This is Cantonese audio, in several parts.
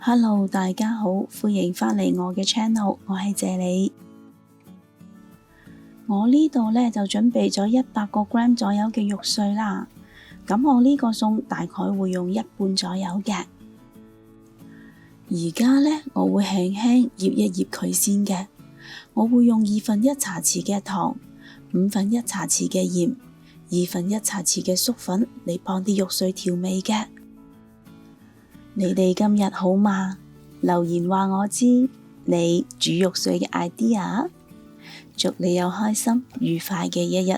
Hello， 大家好，歡迎返嚟我嘅 channel， 我係謝你。我呢度呢就準備咗100個 gram 左右嘅肉碎啦。咁我呢個餸大概會用1半左右嘅。而家呢，我會輕輕醃一醃佢先嘅。我會用1/2茶匙嘅糖、1/5茶匙嘅鹽、1/2茶匙嘅粟粉嚟幫啲肉碎調味嘅。你哋今日好嗎？留言話我知你煮肉碎嘅 idea。祝你有開心愉快嘅一日。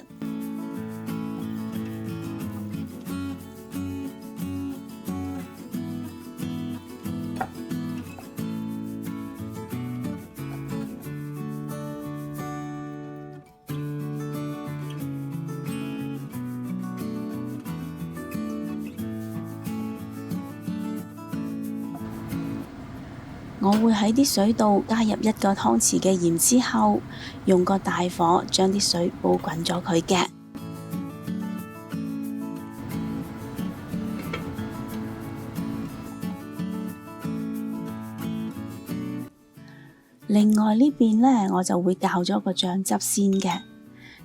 我會喺啲水度加入1個湯匙嘅鹽之後，用個大火將啲水煲滾咗佢嘅。另外呢邊呢，我就會較咗個醬汁先嘅。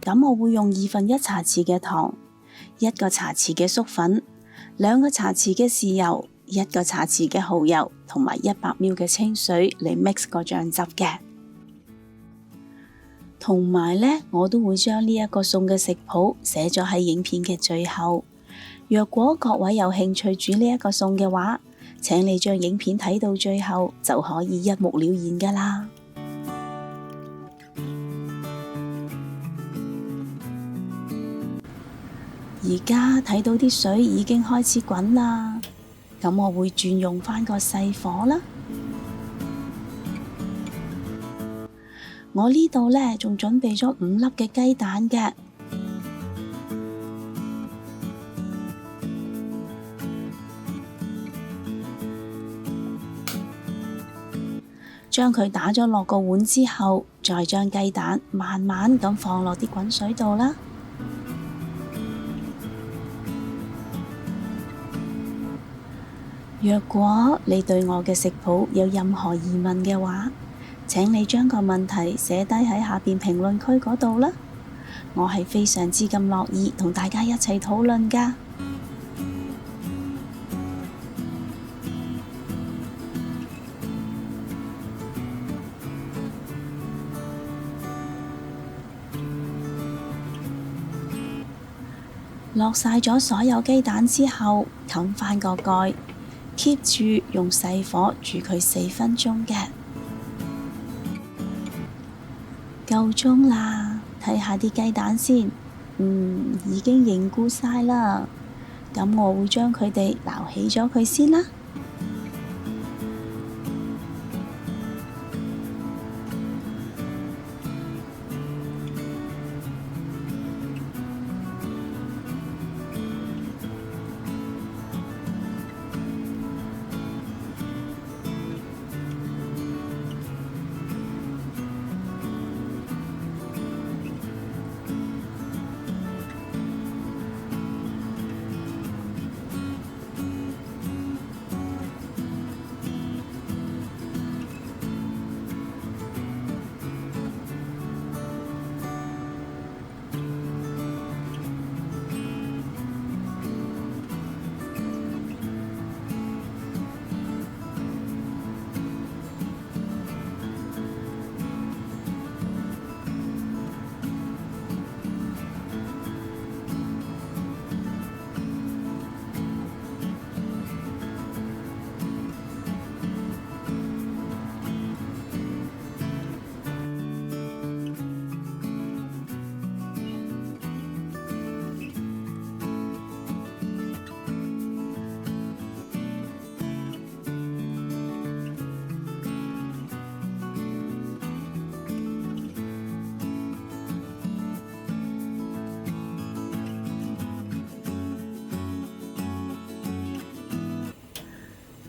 咁我會用1/2茶匙嘅糖、1個茶匙嘅粟粉、2個茶匙嘅豉油、1個茶匙嘅蠔油同埋100 ml 嘅清水嚟 mix 個醬汁嘅。同埋呢，我都會將呢一個餸嘅食譜寫咗喺影片嘅最後。若果各位有興趣煮呢一個餸嘅話，請你將影片睇到最後就可以一目了然㗎啦。而家睇到啲水已經開始滾啦。咁我會轉用返個細火啦。我呢度呢仲準備咗5粒嘅雞蛋嘅。將佢打咗落個碗之後，再將雞蛋慢慢咁放落啲滾水度啦。若果你對我嘅食譜有任何疑問嘅話，請你將個問題寫低喺下邊評論區嗰度啦。我係非常之咁樂意同大家一齊討論㗎。落晒咗所有雞蛋之後，冚返個蓋。keep 住用細火煮佢4分鐘嘅。夠鐘啦，睇下啲雞蛋先，已經凝固晒啦。咁我會將佢哋撈起咗佢先啦。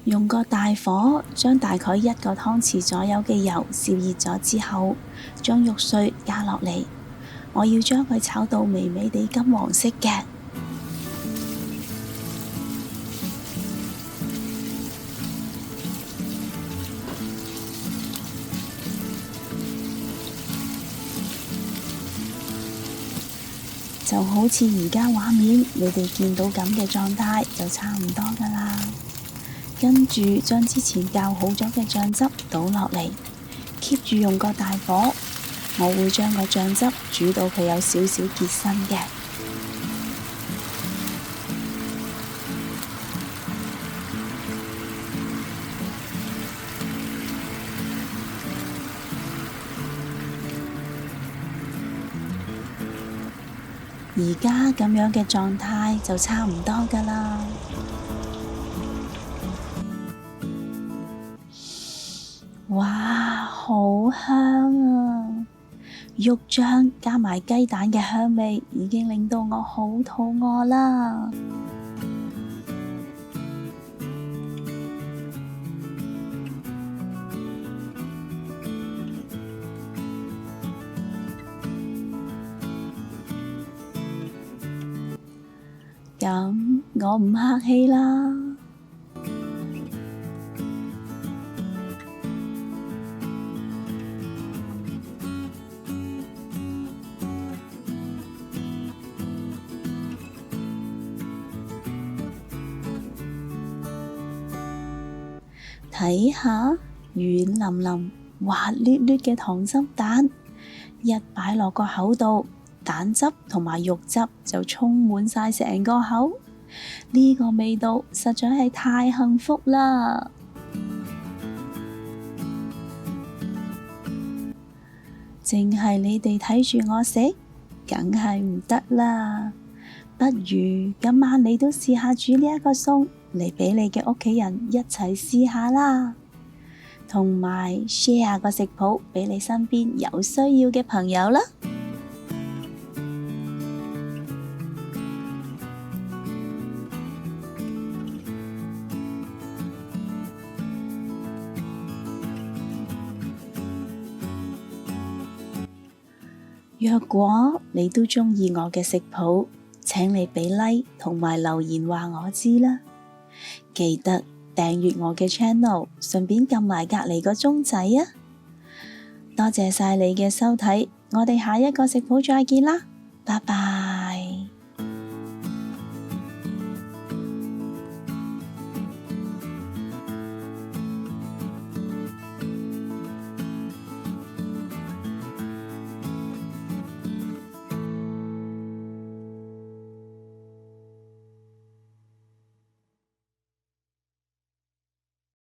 用個大火將大概1個湯匙左右嘅油燒熱咗之後，將肉碎加落嚟。我要將佢炒到微微地金黃色嘅。就好似而家畫面你哋見到咁嘅狀態就差唔多㗎喇。跟住將之前較好咗嘅醬汁倒落嚟，keep 住用個大火，我會將個醬汁煮到佢有少少結身嘅。而家咁樣嘅狀態就差唔多㗎喇。哇，好香啊！肉醬加埋雞蛋嘅香味已經令到我好肚餓啦。咁我唔客氣啦。睇下軟腍腍、滑捋捋嘅溏心蛋，一擺落個口度，蛋汁同埋肉汁就充滿晒成個口，呢個味道實在係太幸福啦！淨係你哋睇住我食，梗係唔得啦。不如今晚你都試下煮呢一個餸嚟俾你嘅屋企人一齊試下啦，同埋 share 個食譜俾你身邊有需要嘅朋友啦。若果你都鍾意我嘅食譜，請你俾 like 同埋留言話我知啦。記得訂閱我嘅 channel， 順便撳埋隔離個鐘仔啊！多謝晒你嘅收睇，我哋下一個食譜再見啦，拜拜。